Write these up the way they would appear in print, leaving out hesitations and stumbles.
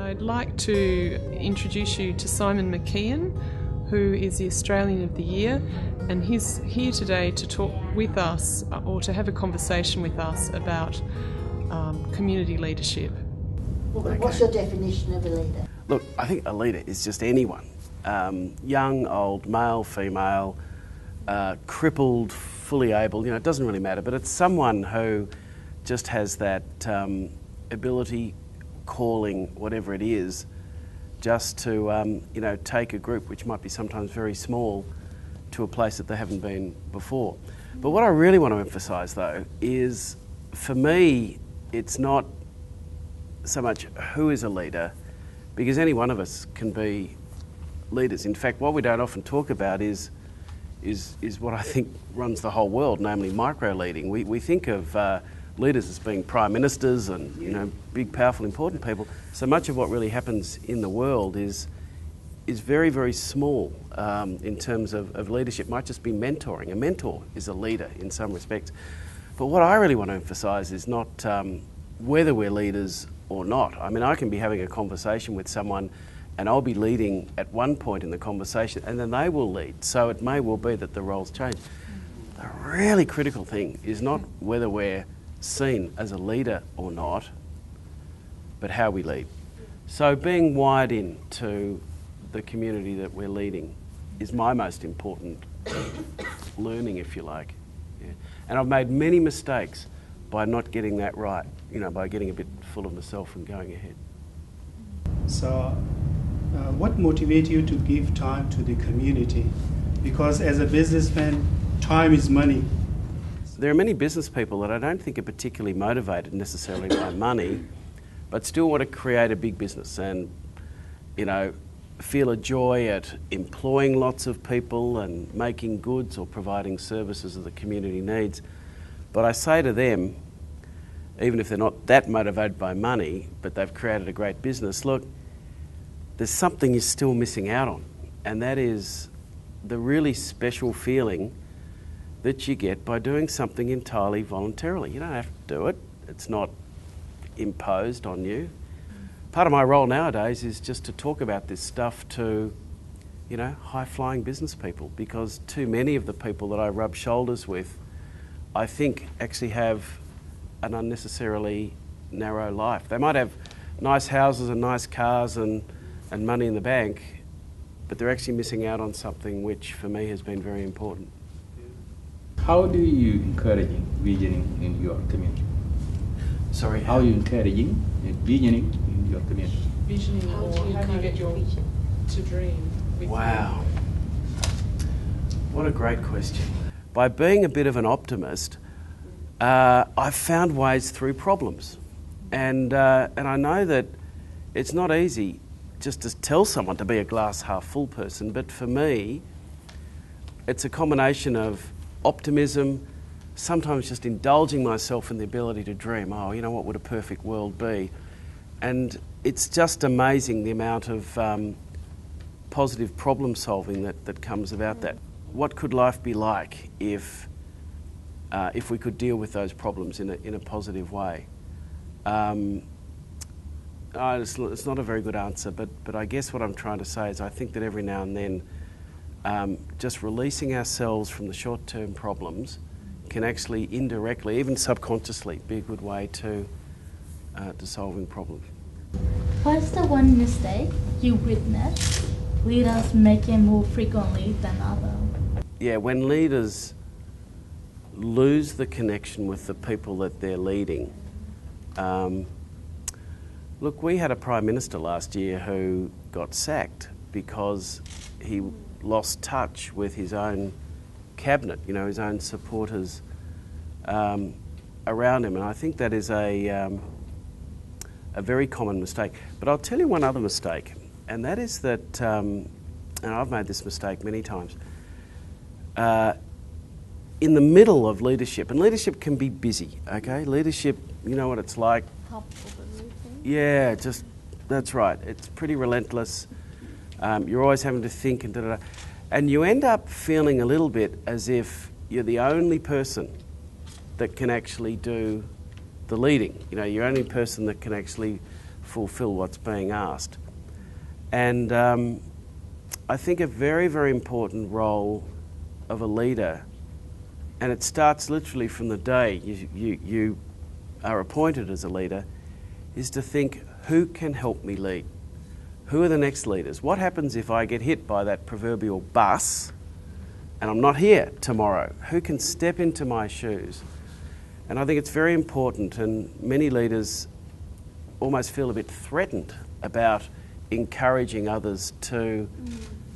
I'd like to introduce you to Simon McKeon, who is the Australian of the Year, and he's here today to talk with us or to have a conversation with us about community leadership. What's your definition of a leader? Look, I think a leader is just anyone. Young, old, male, female, crippled, fully able, it doesn't really matter, but it's someone who just has that ability, calling, whatever it is, just to take a group which might be sometimes very small to a place that they haven't been before. But what I really want to emphasise though is, for me, it's not so much who is a leader, because any one of us can be leaders. In fact, what we don't often talk about is what I think runs the whole world, namely micro-leading. We think of leaders as being prime ministers and big, powerful, important people. So much of what really happens in the world is very, very small in terms of leadership. It might just be mentoring. A mentor is a leader in some respects. But what I really want to emphasise is not whether we're leaders or not. I mean, I can be having a conversation with someone and I'll be leading at one point in the conversation and then they will lead. So it may well be that the roles change. The really critical thing is not whether we're seen as a leader or not, but how we lead. So being wired in to the community that we're leading is my most important learning, if you like. Yeah. And I've made many mistakes by not getting that right, by getting a bit full of myself and going ahead. So what motivates you to give time to the community? Because as a businessman, time is money. There are many business people that I don't think are particularly motivated necessarily by money, but still want to create a big business and, feel a joy at employing lots of people and making goods or providing services that the community needs. But I say to them, even if they're not that motivated by money, but they've created a great business, look, there's something you're still missing out on, and that is the really special feeling that you get by doing something entirely voluntarily. You don't have to do it. It's not imposed on you. Part of my role nowadays is just to talk about this stuff to, high-flying business people, because too many of the people that I rub shoulders with, I think, actually have an unnecessarily narrow life. They might have nice houses and nice cars and money in the bank, but they're actually missing out on something which, for me, has been very important. How do you encouraging visioning in your community? Sorry? How are you encouraging visioning in your community? Visioning, or how do you get your to dream? Wow. What a great question. By being a bit of an optimist, I've found ways through problems. And I know that it's not easy just to tell someone to be a glass half full person, but for me, it's a combination of optimism, sometimes just indulging myself in the ability to dream. What would a perfect world be? And it's just amazing the amount of positive problem solving that comes about that. What could life be like if we could deal with those problems in a positive way? It's not a very good answer, but I guess what I'm trying to say is I think that every now and then just releasing ourselves from the short-term problems can actually indirectly, even subconsciously, be a good way to solving problems. What's the one mistake you witness leaders making more frequently than others? Yeah, when leaders lose the connection with the people that they're leading. Look, we had a Prime Minister last year who got sacked because he lost touch with his own cabinet, his own supporters around him. And I think that is a very common mistake. But I'll tell you one other mistake, and that is that, and I've made this mistake many times, in the middle of leadership, and leadership can be busy, okay? Leadership, you know what it's like. Top of everything. Yeah, that's right. It's pretty relentless. You're always having to think and da-da-da. And you end up feeling a little bit as if you're the only person that can actually do the leading. You're the only person that can actually fulfil what's being asked. And I think a very, very important role of a leader, and it starts literally from the day you are appointed as a leader, is to think, who can help me lead? Who are the next leaders? What happens if I get hit by that proverbial bus and I'm not here tomorrow? Who can step into my shoes? And I think it's very important, and many leaders almost feel a bit threatened about encouraging others to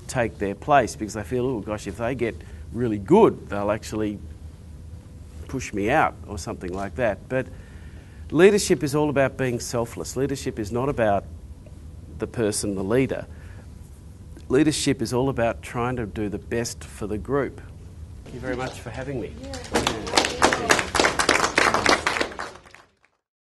take their place, because they feel, oh gosh, if they get really good, they'll actually push me out or something like that. But leadership is all about being selfless. Leadership is not about the person, the leader. Leadership is all about trying to do the best for the group. Thank you very much for having me. Yeah.